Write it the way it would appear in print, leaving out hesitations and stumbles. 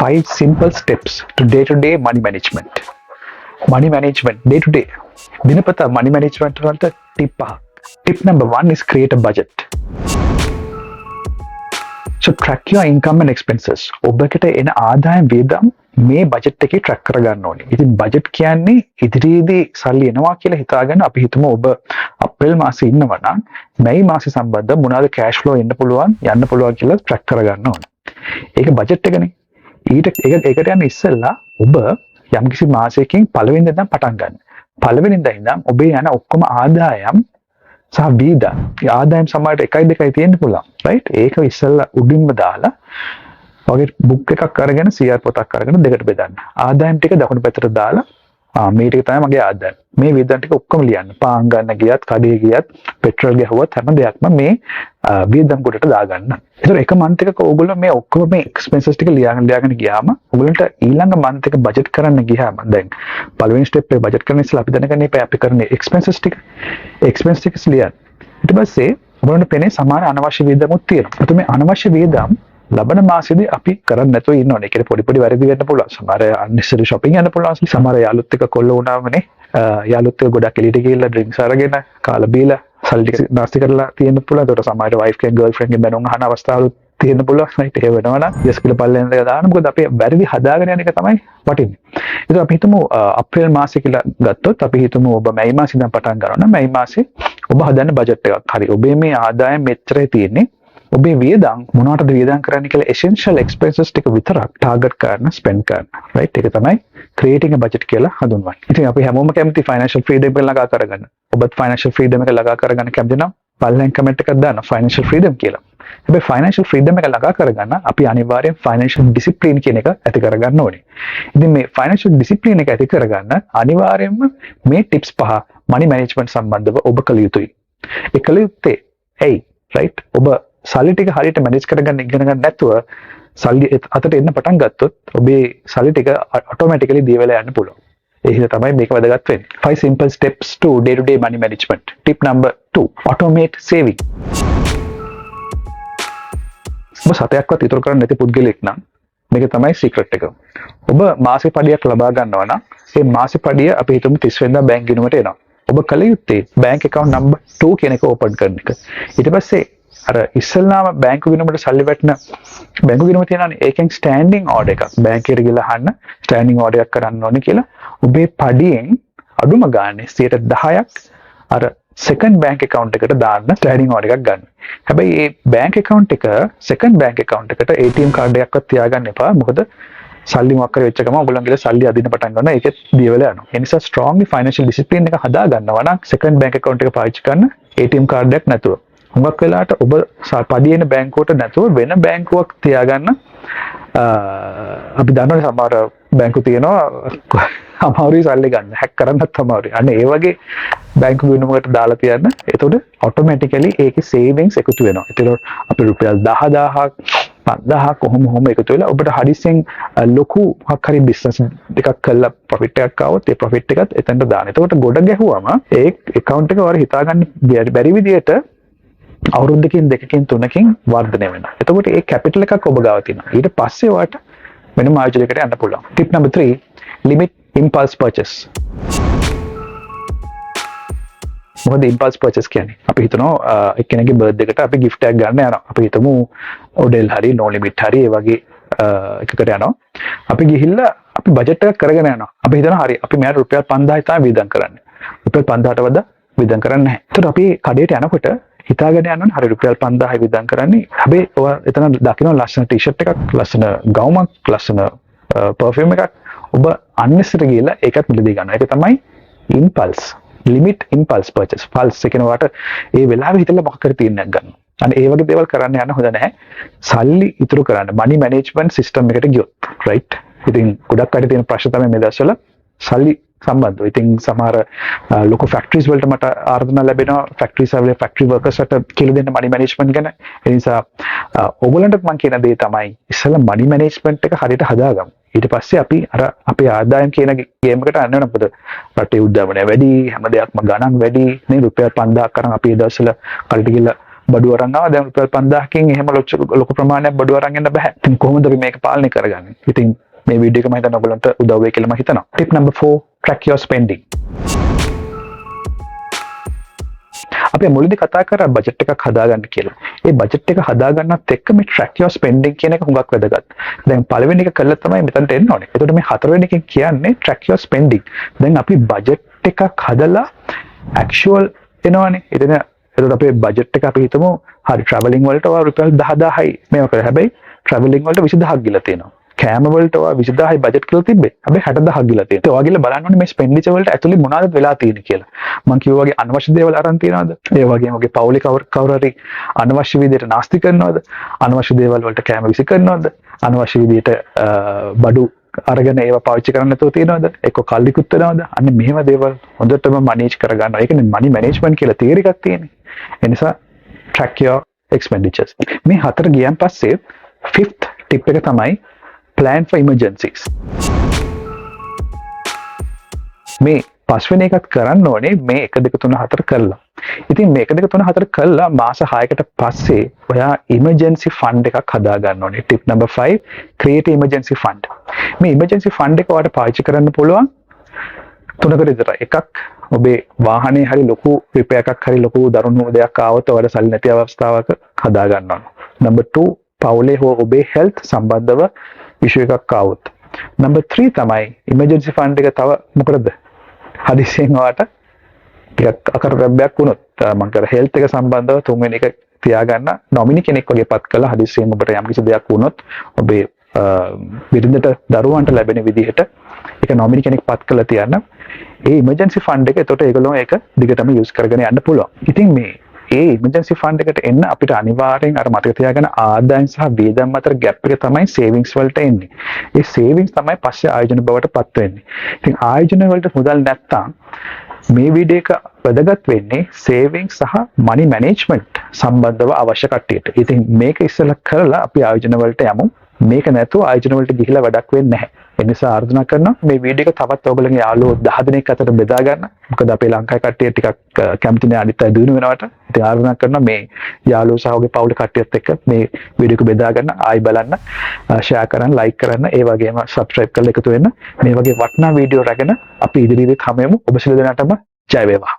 5 simple steps to day-to-day money management. Money management, day-to-day. Dinapata money management වලට tip 5. Tip number 1 is create a budget. So track your income and expenses. ඔබකට එන ආදායම් වියදම් මේ budget එකේ track කරගන්න ඕනේ. ඉතින් බජට් කියන්නේ ඉදිරියේදී සල්ලි එනවා කියලා හිතාගෙන අපි හිතමු ඔබ අප්‍රේල් මාසේ ඉන්නවා නම් මැයි මාසේ සම්බන්ධ මොනවාද cash flow එන්න පුළුවන් යන්න පුළුවන් කියලා track කරගන්න ඕනේ. ඒක බජට් එකනේ. ඒකට යන ඉස්සෙල්ලා ඔබ යම්කිසි මාසයකින් පළවෙනිදා ඉඳන් පටන් ගන්න. පළවෙනිදා ඉඳන් ඔබේ යන ඔක්කොම ආදායම් සහ වියදම්. ඒ ආදායම් සමහරට 1යි 2යි තියෙන්න පුළුවන්. right? ඒක ඉස්සෙල්ලා උඩින්ම දාලා වගේ බුක් එකක් අරගෙන CR පොතක් අරගෙන දෙකට බෙදන්න. ආදායම් ටික දකුණු පැත්තට දාලා මේ ටික තමයි මගේ ආදායම්. මේ වියදම් ටික ඔක්කොම ලියන්න. පාන් ගන්න ගියත්, කඩේ ගියත්, පෙට්‍රල් ගහුවත් හැම දෙයක්ම මේ වියදම් කොටට දාගන්න. ඒතර එක month එකක ඕගොල්ලෝ මේ ඔක්කොම මේ expenses ටික ලියාගෙන ගියාම ඔයගොල්ලන්ට ඊළඟ month එක budget කරන්න ගියාම දැන් පළවෙනි step එක budget කරන්න ඉස්සෙල්ලා අපි දැනගන්නේ අපි කරන්නේ expenses ටික. expenses ටික ලියන්න. ඊට පස්සේ ඔයගොල්ලන්ට පේන්නේ සමහර අනවශ්‍ය වියදමුත් තියෙනවා. ඒත් මේ අනවශ්‍ය වියදම් ලබන මාසෙදී අපි කරන්නේ නැතුව ඉන්න ඕනේ. ඒකේ පොඩි වැරදි වෙන්න පුළුවන්. සමහර unnecessary shopping යන්න පුළුවන්. සමහර යාළුවොත් එක්ක කොල්ල වුණාමනේ. යාළුවොත් එක්ක ගොඩක් එළියට ගිහිල්ලා drinks අරගෙන කාලා බීලා සල්ලි ටික නාස්ති කරලා තියෙන්න පුළුවන්. ඒකට සමහර wife කෙන් girlfriend කෙන් බැනුම් අහන අවස්ථාවලුත් තියෙන්න පුළුවන්. right? ඒක වෙනවා නම් yes කියලා පල්ලෙන් එක දාන්න. මොකද අපි වැරදි හදාගෙන යන එක තමයි වටින්නේ. ඒක අපි හිතමු අප්‍රේල් මාසෙ කියලා ගත්තොත් අපි හිතමු ඔබ මැයි මාසෙ ඉඳන් පටන් ගන්නවා නම් මැයි මාසෙ ඔබ හදන්න බජට් එකක්. හරි. ඔබේ මේ ආදායම් මෙච්චරයි තියෙන්නේ. ඔබේ වියදම් මොනවටද වියදම් කරන්න කියලා essential expenses ටික විතරක් target කරන spend කරන. right? ඒක තමයි creating a budget කියලා හඳුන්වන්නේ. ඉතින් අපි හැමෝම කැමති financial freedom එක ළඟා කරගන්න. ඔබත් financial freedom එක ළඟා කරගන්න කැමති නම් පල්ලෙන් comment එකක් දාන්න financial freedom කියලා. හැබැයි financial freedom එක ළඟා කරගන්න අපි අනිවාර්යෙන් financial discipline කියන එක ඇති කරගන්න ඕනේ. ඉතින් මේ financial discipline එක ඇති කරගන්න අනිවාර්යෙන්ම මේ tips 5 money management සම්බන්ධව ඔබ කළ යුතුයි. ඒ කළ යුත්තේ ඇයි? right? ඔබ සල්ලි ටික හරියට මැනේජ් කරගන්න ඉගෙන ගන්න නැතුව සල්ලි අතට එන්න පටන් ගත්තොත් ඔබේ සල්ලි ටික ඔටෝමැටිකලි දිය වෙලා යන්න පුළුවන්. ඒ හින්දා තමයි මේක වැදගත් වෙන්නේ. 5 simple steps to day to day money management. Tip number 2, automate saving. ඔබ සතයක්වත් ඉතුරු කරන්නේ නැති පුද්ගලෙක් නම් මේක තමයි secret එක. ඔබ මාසික පඩියක් ලබා ගන්නවා නම් ඒ මාසික පඩිය අපි හිතමු 30 වෙනිදා බැංක් ගිණුමට එනවා. ඔබ කල යුත්තේ bank account number 2 කියන එක open කරන එක. ඊට පස්සේ අර ඉස්සල්ලාම බැංකු ගිණුමට සල්ලි වැටෙන බැංකු ගිණුම තියෙනවානේ ඒකෙන් ස්ටෑන්ඩින් ඕඩර් එකක් බැංකුවට ගිහලා අහන්න ස්ටෑන්ඩින් ඕඩර් එකක් කරන්න ඕනේ කියලා ඔබේ පඩියෙන් අඩුම ගානේ 10%ක් අර සෙකන්ඩ් බැංක් account එකට දාන්න ස්ටෑන්ඩින් ඕඩර් එකක් ගන්න. හැබැයි මේ බැංක් account එක සෙකන්ඩ් බැංක් account එකට ATM කාඩ් එකක්වත් තියාගන්න එපා. මොකද සල්ලි මොකක් කරේ වෙච්ච ගමන් ඔයගොල්ලන්ගේ සල්ලි අදින්න පටන් ගන්නවා. ඒකෙත් දිය වෙලා යනවා. ඒ නිසා strongly financial discipline එක හදා ගන්නවා නම් සෙකන්ඩ් බැංක් account එක පාවිච්චි කරන්න ATM කාඩ් එකක් නැතුව හුඟක් වෙලාවට ඔබ පඩියේන බැංකුවට නැතුව වෙන බැංකුවක් තියාගන්න අපි දන්නවනේ සමහර බැංකු තියෙනවා අමාරුයි සල්ලි ගන්න හැක් කරන්නත් අමාරුයි. අන්න ඒ වගේ බැංකු ගිණුමකට දාලා තියන්න. එතකොට ඔටෝමැටිකලි ඒකේ සේවිංස් එකතු වෙනවා. ඒතකොට අපි රුපියල් 10000ක් 5000ක් කොහොම එකතු වෙලා ඔබට හදිසියෙන් ලොකු මොකක් හරි බිස්නස් එකක් කරලා ප්‍රොෆිට් එකක් ආවොත් ඒ ප්‍රොෆිට් එකත් එතනට දාන්න. එතකොට ගොඩ ගැහුවම ඒ account එක වර හිතාගන්න බැරි විදියට අවුරුද්දකින් දෙකකින් තුනකින් වර්ධනය වෙනවා. එතකොට ඒ කැපිටල් එකක් ඔබ ගාව තියෙනවා. ඊට පස්සේ ඔයාට වෙනම ආයෝජනයකට යන්න පුළුවන්. Tip number 3, limit impulse purchase. මොකද impulse purchase කියන්නේ? අපි හිතනවා එක්කෙනෙක්ගේ බර්ත්ඩේ එකට අපි gift එකක් ගන්න යනවා. අපි හිතමු ඔඩෙල් හරි no limit හරි ඒ වගේ එකකට යනවා. අපි ගිහිල්ලා අපි බජට් එකක් කරගෙන යනවා. අපි හිතනවා හරි අපි මෙයාට රුපියල් 5000යි තමයි වියදම් කරන්නේ. රුපියල් 5000ට වඩා වියදම් කරන්නේ නැහැ. ඒතකොට අපි කඩේට යනකොට හිතාගෙන යනවනේ හරි රුපියල් 5000යි වියදම් කරන්නේ. හැබැයි ඔයා එතන දකින්න ලස්සන ටී-ෂර්ට් එකක්, ලස්සන ගවුමක්, ලස්සන පර්ෆියුම් එකක් ඔබ unnecessary ගිහලා ඒකත් මිලදී ගන්නවා. ඒක තමයි impulse. limit impulse purchase. pulse කියනවාට ඒ වෙලාවෙ හිතලා මොකක් කර තීරණයක් ගන්නවා. අනේ ඒ වගේ දේවල් කරන්න යන්න හොඳ නැහැ. සල්ලි ඉතුරු කරන්න money management system එකට ගියොත්. right? ඉතින් ගොඩක් අය තියෙන ප්‍රශ්න තමයි මේ දවස්වල සල්ලි සම්බන්ධව. ඉතින් සමහර ලොකු ෆැක්ටරිස් වලට මට ආර්දනා ලැබෙනවා ෆැක්ටරිස් වල ෆැක්ටරි වර්කර්ස්ට කියලා දෙන්න මනි මැනේජ්මන්ට් ගැන. ඒ නිසා ඕගොල්ලන්ට මම කියන දේ තමයි ඉස්සෙල්ලා මනි මැනේජ්මන්ට් එක හරියට හදාගමු. ඊට පස්සේ අපි අර අපේ ආදායම් කියන ගේම් එකට යන්න වෙනවා. මොකද රටේ උද්දමනය වැඩි, හැම දෙයක්ම ගණන් වැඩි. මේ රුපියල් 5000ක් කරන් අපි ඒ දවස්වල කල්ට ගිහලා බඩුව අරන් ආවා. දැන් රුපියල් 5000කින් එහෙම ලොකු ප්‍රමාණයක් බඩුව අරන් එන්න බෑ. ඉතින් කොහොමද අපි මේක පාලනය කරගන්නේ? ඉතින් මේ වීඩියෝ එක මම හිතනවා ඔයගලන්ට උදව් වෙයි කියලා මම හිතනවා. Tip number 4, track your spending. අපි මුලදී කතා කරා බජට් එකක් හදාගන්න කියලා. ඒ බජට් එක හදාගන්නත් එක්ක මේ track your spending කියන එක හුඟක් වැදගත්. දැන් පළවෙනි එක කළා තමයි මෙතනට එන්න ඕනේ. එතකොට මේ හතරවෙනි එකෙන් කියන්නේ track your spending. දැන් අපි බජට් එකක් හදලා actual එනවනේ. එතකොට අපේ බජට් එක අපි හිතමු හරි travelling වලට රුපියල් 10000යි මේක කරා. හැබැයි travelling වලට 20000ක් ගිලා තියෙනවා. කෑම වලට 20000යි බජට් කියලා තිබ්බේ. හැබැයි 60000ක් ගිලා තියෙනවා. ඒ වගේ බලන්න ඕනේ මේ expenditure වලට ඇතුලේ මොනවද වෙලා තියෙන්නේ කියලා. මම කිව්වා වගේ අනවශ්‍ය දේවල් අරන් තියනවද? ඒ වගේම ඔගේ පවුලේ කවුරු හරි අනවශ්‍ය විදිහට නාස්ති කරනවද? අනවශ්‍ය දේවල් වලට කෑම විසි කරනවද? අනවශ්‍ය විදිහට බඩු අරගෙන ඒවා පාවිච්චි කරන්න නැතුව තියනවද? එක්ක කල්ලිකුත් වෙනවද? අන්න මෙහෙම දේවල් හොඳටම manage කරගන්නවා. ඒකනේ money management කියලා theory එකක් තියෙන්නේ. ඒ නිසා track your expenditures. මේ හතර ගියන් පස්සේ 5th tip එක තමයි plan for emergencies. මේ පස්වෙනි එකත් කරන්න ඕනේ මේ 1 2 3 4 කළා. ඉතින් මේ 1 2 3 4 කළා මාස 6කට පස්සේ ඔයා emergency fund එකක් හදා ගන්න ඕනේ. tip number 5, create emergency fund. මේ emergency fund එක ඔයාලට පාවිච්චි කරන්න පුළුවන් තුනකට විතරයි. එකක් ඔබේ වාහනේ හරි ලොකු රිපෙයාර් එකක් හරි ලොකු දරුණු දෙයක් ආවොත් ඔයාලට සල්ලි නැති අවස්ථාවක හදා ගන්න ඕන. number 2, පවුලේ හෝ ඔබේ health සම්බන්ධව issue එකක් ආවොත්. number 3 තමයි emergency fund එක තව මොකටද? හදිසියෙන් ඔයාට ටිකක් අකරදැබ්බයක් වුණොත් මම කර health එක සම්බන්ධව තුන්වෙනි එක තියාගන්න නොමිනි කෙනෙක් වගේ පත් කළා හදිසියෙන් ඔබට යම්කිසි දෙයක් වුණොත් ඔබේ බිරිඳට දරුවන්ට ලැබෙන විදිහට ඒක නොමිනි කෙනෙක් පත් කළා තියන්න. ඒ emergency fund එක එතකොට ඒගොල්ලෝ ඒක දිගටම use කරගෙන යන්න පුළුවන්. ඉතින් මේ emergency fund එකට එන්න අපිට අනිවාර්යෙන් අර මතක තියාගන්න ආදායම් සහ වියදම් අතර gap එක තමයි savings වලට එන්නේ. ඒ savings තමයි පස්සේ ආයෝජන බවට පත් වෙන්නේ. ඉතින් ආයෝජන වලට මුදල් නැත්තම් මේ වීඩියෝ එක වැදගත් වෙන්නේ savings සහ money management සම්බන්ධව අවශ්‍ය කට්ටියට. ඉතින් මේක ඉස්සෙල්ලා කරලා අපි ආයෝජන වලට යමු. මේක නැතුව ආයෝජන වලට ගිහිලා වැඩක් වෙන්නේ නැහැ. ඒ නිසා ආර්දනා කරනවා මේ වීඩියෝ එක තවත් ඔයගොල්ලන්ගේ යාළුවෝ 10 දෙනෙක් අතර බෙදා ගන්න. මොකද අපේ ලංකාවේ කට්ටිය ටිකක් කැමති නෑ අනිත් අය දිනු වෙනවට. ඉතින් ආර්දනා කරනවා මේ යාළුවෝ සහ ඔගේ පවුලේ කට්ටියත් එක්ක මේ වීඩියෝ එක බෙදා ගන්න, ආයි බලන්න, ෂෙයා කරන්න, ලයික් කරන්න, ඒ වගේම subscribe කරලා එකතු වෙන්න. මේ වගේ වටිනා වීඩියෝ රැගෙන අපි ඉදිරියට හමු වෙමු. ඔබ සියලු දෙනාටම ජය වේවා.